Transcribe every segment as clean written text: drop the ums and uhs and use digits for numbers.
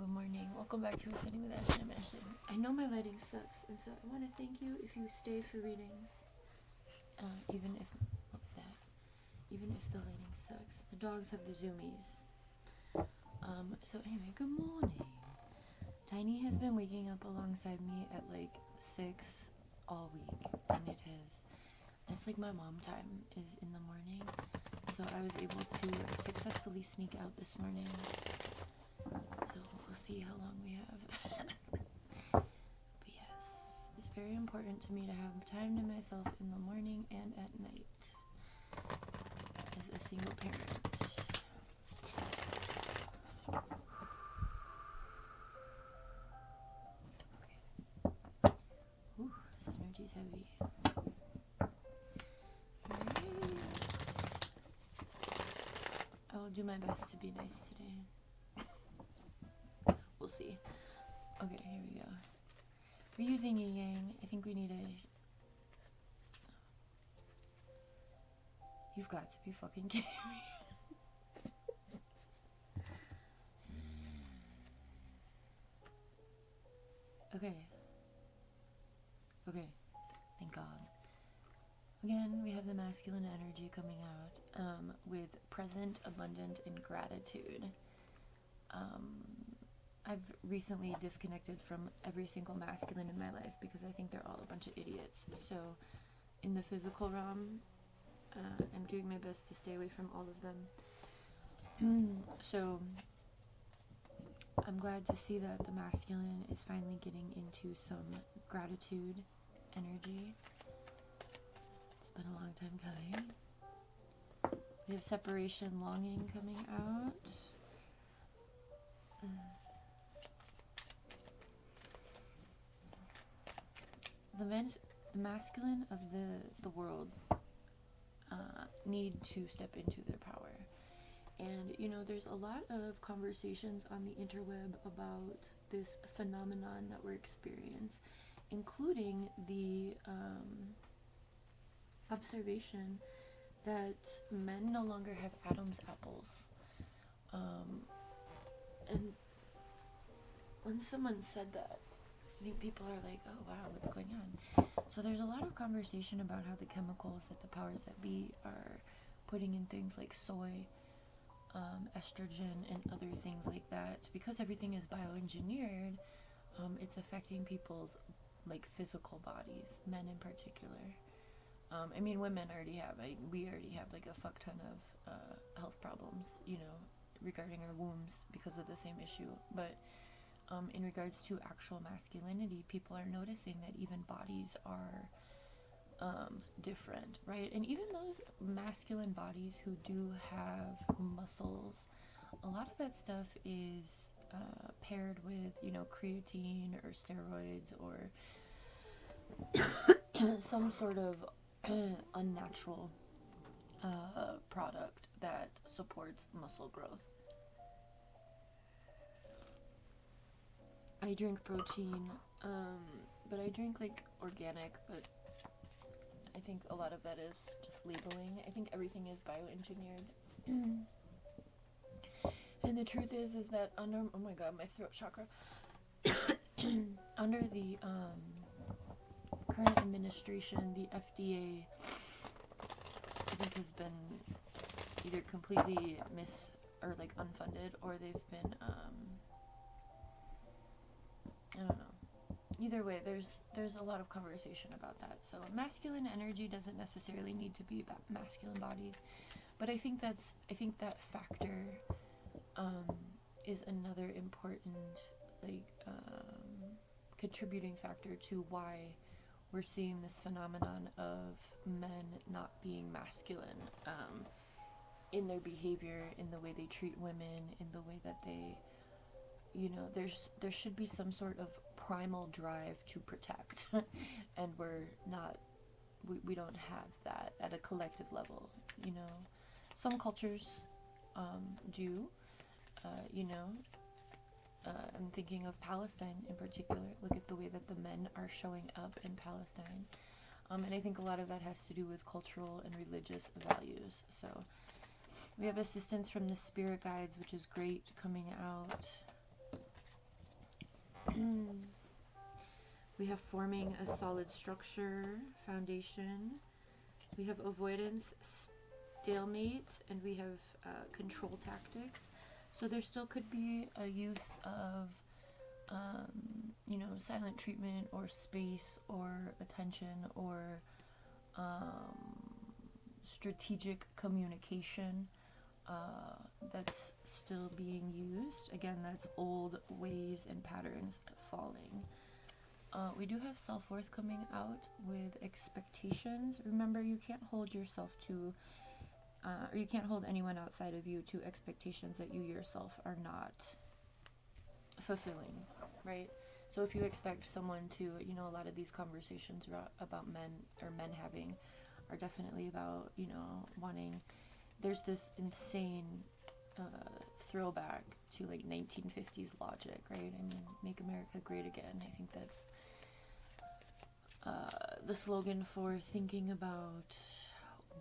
good morning. Welcome back to Ascending with Ashley. I'm Ashley. I know my lighting sucks, and so I want to thank you if you stay for readings. Even if, what was that? Even if the lighting sucks. The dogs have the zoomies. So anyway, good morning. Tiny has been waking up alongside me at like 6 all week, and that's like my mom time is in the morning. So I was able to successfully sneak out this morning. So we'll see how long we have. But yes, it's very important to me to have time to myself in the morning and at night as a single parent. Okay. Ooh, this energy's heavy. Alright. I will do my best to be nice today. We'll see. Okay, here we go. We're using yin yang. I think we need a... You've got to be fucking kidding me. Okay. Okay. Thank God. Again, we have the masculine energy coming out with present, abundant, and gratitude. I've recently disconnected from every single masculine in my life because I think they're all a bunch of idiots. So in the physical realm, I'm doing my best to stay away from all of them. So I'm glad to see that the masculine is finally getting into some gratitude energy. It's been a long time coming. We have separation longing coming out. The masculine of the world need to step into their power. And, you know, there's a lot of conversations on the interweb about this phenomenon that we're experiencing, including the observation that men no longer have Adam's apples. And when someone said that, I think people are like, oh wow, what's going on? So there's a lot of conversation about how the chemicals that the powers that be are putting in things like soy, estrogen, and other things like that. Because everything is bioengineered, it's affecting people's like physical bodies, men in particular. I mean, women already have, we already have like a fuck ton of health problems, you know, regarding our wombs because of the same issue. But in regards to actual masculinity, people are noticing that even bodies are different, right? And even those masculine bodies who do have muscles, a lot of that stuff is paired with, you know, creatine or steroids or some sort of unnatural product that supports muscle growth. I drink protein, but I drink like organic, but I think a lot of that is just labeling. I think everything is bioengineered. And the truth is that under, oh my god, my throat chakra, under the current administration, the FDA, I think has been either completely unfunded, or they've been, I don't know. Either way, there's a lot of conversation about that. So masculine energy doesn't necessarily need to be about masculine bodies, but I think that factor is another important contributing factor to why we're seeing this phenomenon of men not being masculine in their behavior, in the way they treat women, in the way that they, you know, there should be some sort of primal drive to protect, and we don't have that at a collective level. You know, some cultures do. You know, I'm thinking of Palestine in particular. Look at the way that the men are showing up in Palestine, and I think a lot of that has to do with cultural and religious values. So we have assistance from the spirit guides, which is great, coming out. We have forming a solid structure, foundation. We have avoidance, stalemate, and we have control tactics. So there still could be a use of, silent treatment or space or attention or strategic communication that's still being used. Again, that's old ways and patterns falling. We do have self-worth coming out with expectations. Remember, you can't hold yourself to, or you can't hold anyone outside of you to expectations that you yourself are not fulfilling, right? So if you expect someone to, a lot of these conversations about men or men having are definitely about, wanting, there's this insane throwback to like 1950s logic, right? I mean, make America great again. I think that's the slogan for thinking about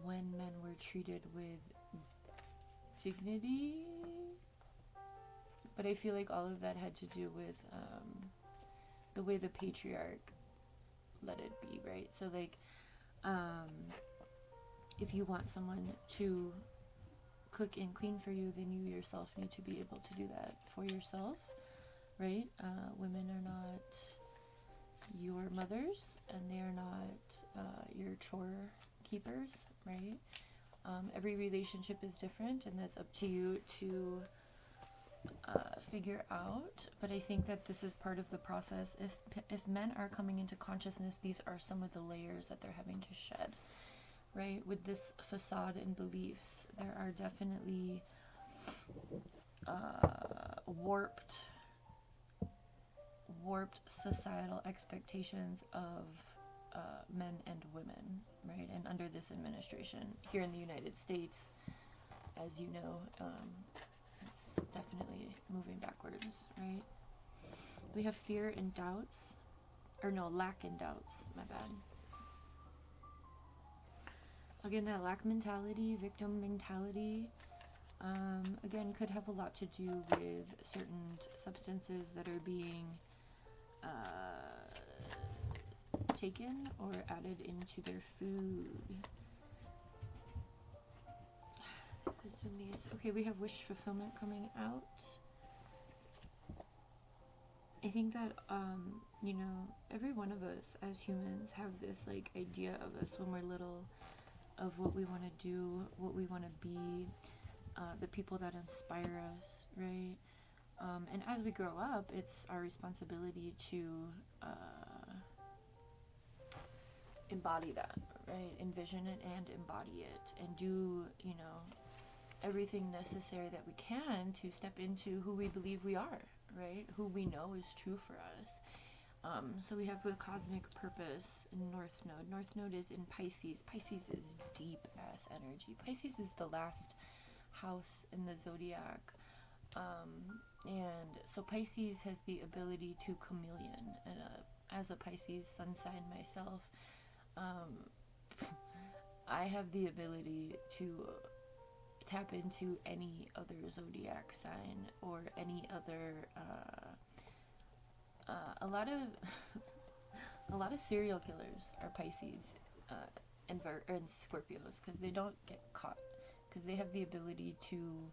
when men were treated with dignity. But I feel like all of that had to do with the way the patriarch let it be, right? So like, if you want someone to cook and clean for you, then you yourself need to be able to do that for yourself, right? Women are not your mothers, and they are not your chore keepers, right? Every relationship is different, and that's up to you to figure out. But I think that this is part of the process. If men are coming into consciousness, these are some of the layers that they're having to shed, right? With this facade and beliefs, there are definitely warped societal expectations of men and women, right? And under this administration here in the United States, as you know, it's definitely moving backwards, right? We have fear and doubts, or no, lack and doubts, my bad. Again, that lack mentality, victim mentality, again, could have a lot to do with certain substances that are being taken or added into their food. Okay, we have wish fulfillment coming out. I think that, every one of us as humans have this like idea of us when we're little, of what we want to do, what we want to be, the people that inspire us, right? And as we grow up, it's our responsibility to embody that, right? Envision it and embody it, and do, everything necessary that we can to step into who we believe we are, right? Who we know is true for us. So we have the cosmic purpose in North Node. North Node is in Pisces. Pisces is deep ass energy. Pisces is the last house in the zodiac. And so Pisces has the ability to chameleon. And as a Pisces sun sign myself, I have the ability to tap into any other zodiac sign or any other a lot of serial killers are Pisces and Scorpios, because they don't get caught, because they have the ability to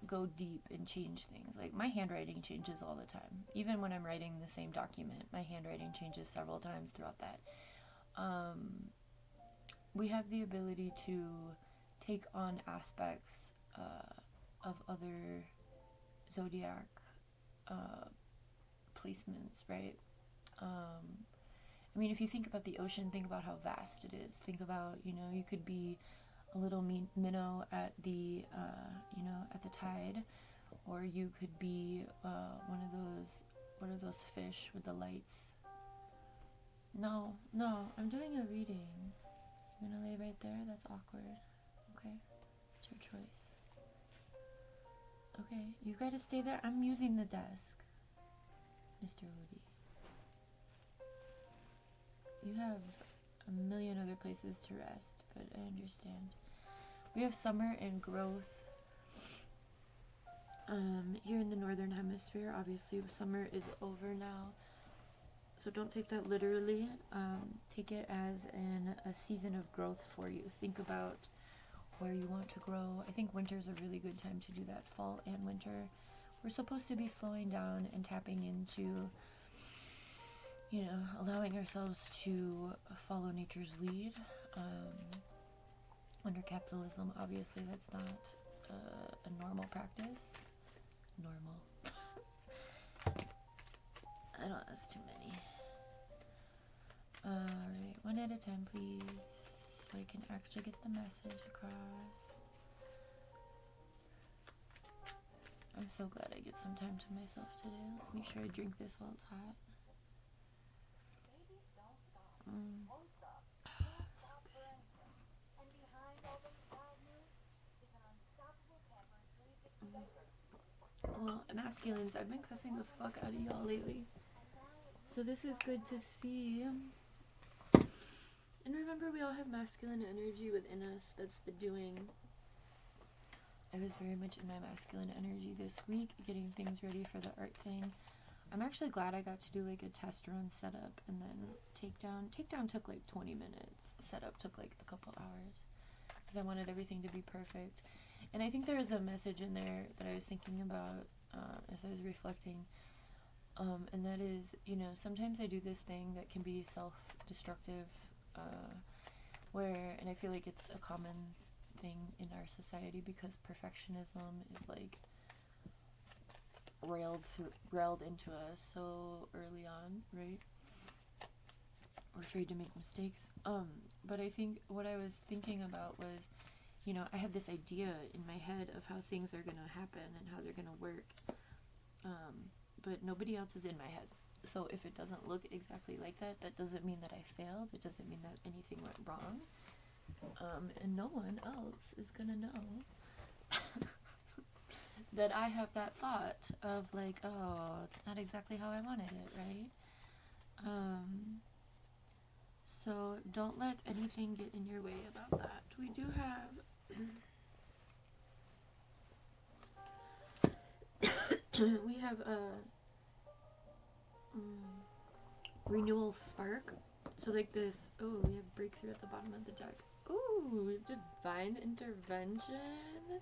go deep and change things. Like, my handwriting changes all the time. Even when I'm writing the same document, my handwriting changes several times throughout that. We have the ability to take on aspects of other zodiac placements, right? I mean, if you think about the ocean, think about how vast it is. Think about, you could be a little minnow at the, at the tide, or you could be one of those, what are those fish with the lights? No, I'm doing a reading. You're gonna lay right there? That's awkward. Okay, it's your choice. Okay, you gotta stay there. I'm using the desk, Mr. Woody. You have a million other places to rest, but I understand. We have summer and growth. Here in the northern hemisphere, obviously summer is over now. So don't take that literally. Take it as a season of growth for you. Think about where you want to grow. I think winter is a really good time to do that. Fall and winter. We're supposed to be slowing down and tapping into, allowing ourselves to follow nature's lead. Under capitalism, obviously, that's not a normal practice. Normal. I don't, that's too many. Alright, one at a time, please, so I can actually get the message across. I'm so glad I get some time to myself today. Let's make sure I drink this while it's hot. So good. Well, masculines, I've been cussing the fuck out of y'all lately. So this is good to see. And remember, we all have masculine energy within us. That's the doing. I was very much in my masculine energy this week, getting things ready for the art thing. I'm actually glad I got to do like a test run setup and then takedown. Takedown took like 20 minutes. Setup took like a couple hours because I wanted everything to be perfect. And I think there was a message in there that I was thinking about as I was reflecting. And that is, sometimes I do this thing that can be self-destructive, where, and I feel like it's a common thing in our society because perfectionism is like railed into us so early on, right? We're afraid to make mistakes. But I think what I was thinking about was, I have this idea in my head of how things are going to happen and how they're going to work. But nobody else is in my head. So if it doesn't look exactly like that, that doesn't mean that I failed. It doesn't mean that anything went wrong. And no one else is going to know that I have that thought of like, oh, it's not exactly how I wanted it, right? So don't let anything get in your way about that. We do have we have a renewal spark. So like this, oh, we have breakthrough at the bottom of the deck. Ooh, we have divine intervention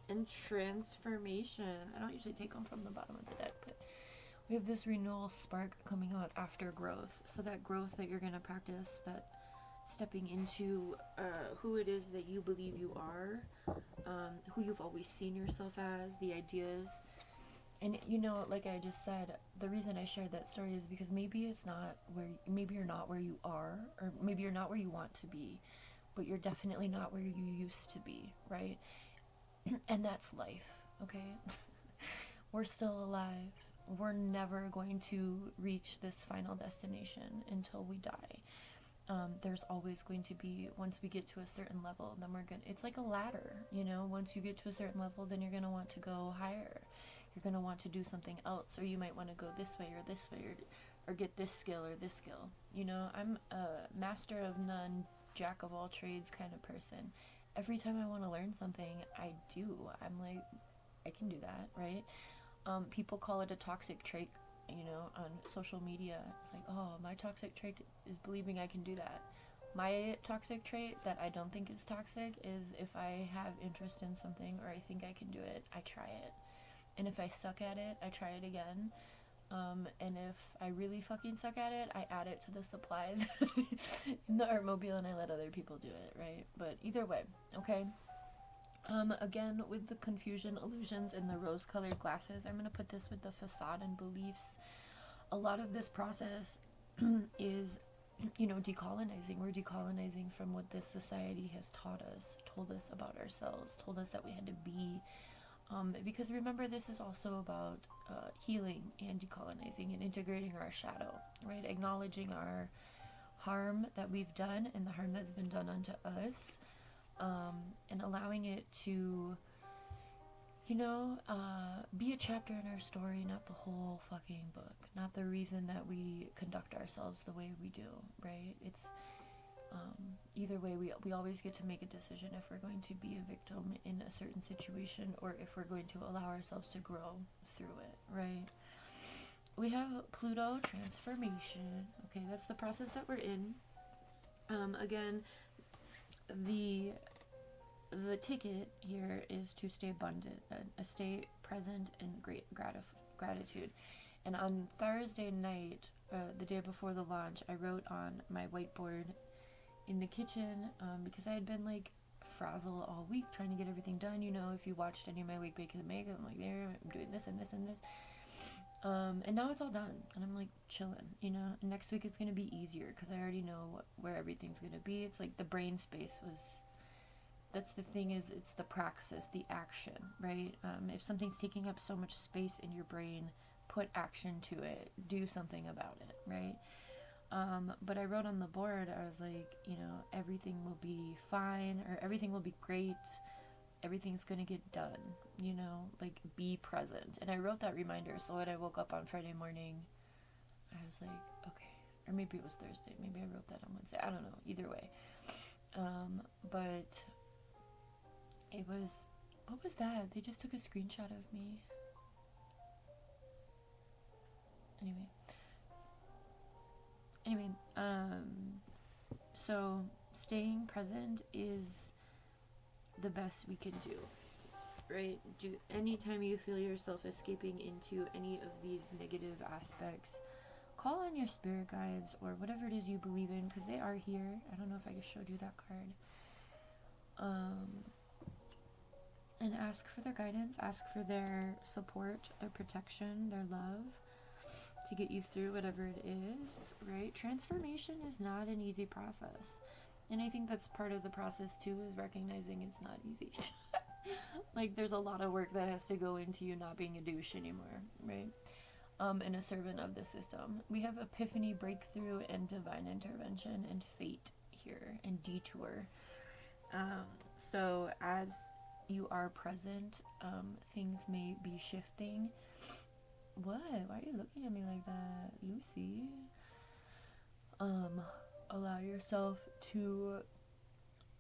and transformation. I don't usually take them from the bottom of the deck, but we have this renewal spark coming out after growth. So that growth that you're going to practice, that stepping into who it is that you believe you are, who you've always seen yourself as, the ideas. And like I just said, the reason I shared that story is because maybe you're not where you are, or maybe you're not where you want to be, but you're definitely not where you used to be, right? And that's life, okay? We're still alive. We're never going to reach this final destination until we die. There's always going to be, once we get to a certain level, then it's like a ladder, once you get to a certain level, then you're going to want to go higher. You're going to want to do something else, or you might want to go this way or this way, or get this skill or this skill. I'm a master of none, jack of all trades kind of person. Every time I want to learn something, I do. I'm like, I can do that, right? People call it a toxic trait, on social media. It's like, oh, my toxic trait is believing I can do that. My toxic trait that I don't think is toxic is if I have interest in something or I think I can do it, I try it. And if I suck at it, I try it again. And if I really fucking suck at it, I add it to the supplies in the Artmobile and I let other people do it, right? But either way, okay? Again, with the confusion, illusions, and the rose-colored glasses, I'm going to put this with the facade and beliefs. A lot of this process is, decolonizing. We're decolonizing from what this society has taught us, told us about ourselves, told us that we had to be. Because remember, this is also about healing and decolonizing and integrating our shadow, right? Acknowledging our harm that we've done and the harm that's been done unto us, and allowing it to, be a chapter in our story, not the whole fucking book, not the reason that we conduct ourselves the way we do, right? It's either way, we always get to make a decision if we're going to be a victim in a certain situation or if we're going to allow ourselves to grow through it, right? we have Pluto transformation. Okay, that's the process that we're in. Again, the ticket here is to stay abundant, stay present in great gratitude. And on Thursday night, the day before the launch, I wrote on my whiteboard in the kitchen, because I had been like frazzled all week trying to get everything done. You know, if you watched any of my week baking and makeup, I'm like, there, I'm doing this and this and this. And now it's all done, and I'm like chilling, you know. Next week it's gonna be easier because I already know where everything's gonna be. It's like the brain space was. That's the thing, is it's the praxis, the action, right? If something's taking up so much space in your brain, put action to it, do something about it, right? But I wrote on the board, I was like, you know, everything will be fine, or everything will be great, everything's gonna get done, you know, like, be present. And I wrote that reminder, so when I woke up on Friday morning, I was like, okay. Or maybe it was Thursday, maybe I wrote that on Wednesday, I don't know, either way. But it was, what was that? They just took a screenshot of me. Anyway, so staying present is the best we can do, right? Anytime you feel yourself escaping into any of these negative aspects, call on your spirit guides or whatever it is you believe in, because they are here. I don't know if I showed you that card. And ask for their guidance, ask for their support, their protection, their love, to get you through whatever it is, right? Transformation is not an easy process. And I think that's part of the process too, is recognizing it's not easy. Like, there's a lot of work that has to go into you not being a douche anymore, right? And a servant of the system. We have epiphany, breakthrough, and divine intervention, and fate here, and detour. So as you are present, things may be shifting. What? Why are you looking at me like that, Lucy? Allow yourself to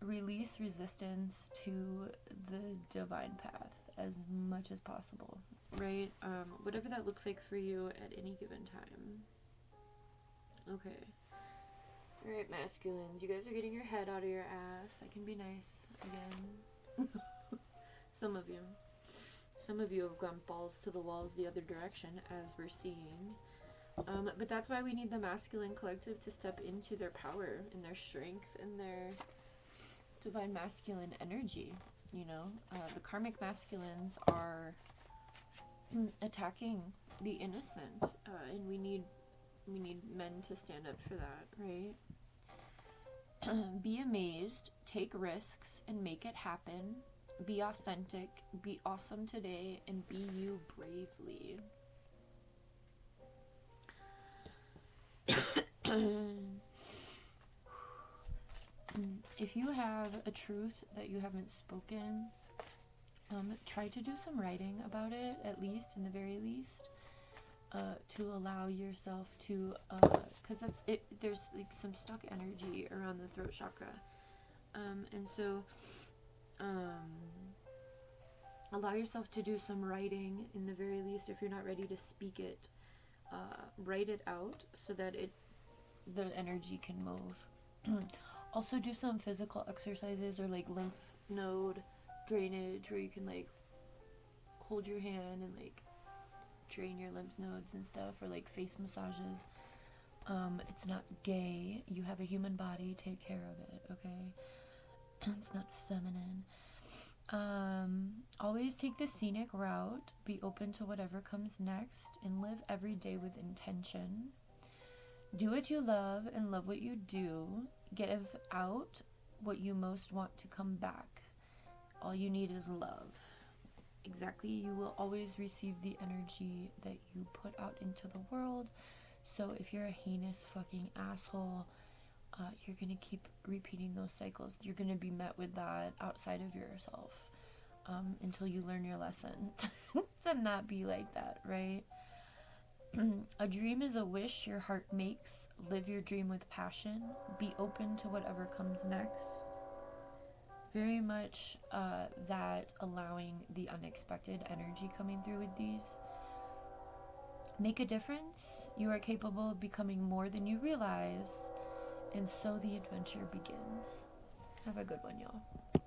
release resistance to the divine path as much as possible, right? Whatever that looks like for you at any given time. Okay. Alright, masculines, you guys are getting your head out of your ass. I can be nice again. Some of you have gone balls to the walls the other direction, as we're seeing. But that's why we need the masculine collective to step into their power and their strength and their divine masculine energy. You know, the karmic masculines are attacking the innocent, and we need men to stand up for that, right? Be amazed, take risks, and make it happen. Be authentic, be awesome today, and be you bravely. If you have a truth that you haven't spoken, try to do some writing about it, at least, in the very least, to allow yourself to, because that's it. There's like some stuck energy around the throat chakra, and so allow yourself to do some writing, in the very least. If you're not ready to speak it, write it out so that the energy can move. Also, do some physical exercises, or like lymph node drainage, where you can like hold your hand and like drain your lymph nodes and stuff, or like face massages. It's not gay. You have a human body. Take care of it, okay? It's not feminine. Always take the scenic route. Be open to whatever comes next, and live every day with intention. Do what you love and love what you do. Give out what you most want to come back. All you need is love. Exactly. You will always receive the energy that you put out into the world. So if you're a heinous fucking asshole, you're gonna keep repeating those cycles. You're gonna be met with that outside of yourself, until you learn your lesson to not be like that, right? A dream is a wish your heart makes. Live your dream with passion. Be open to whatever comes next. Very much that allowing the unexpected energy coming through with these. Make a difference. You are capable of becoming more than you realize. And so the adventure begins. Have a good one, y'all.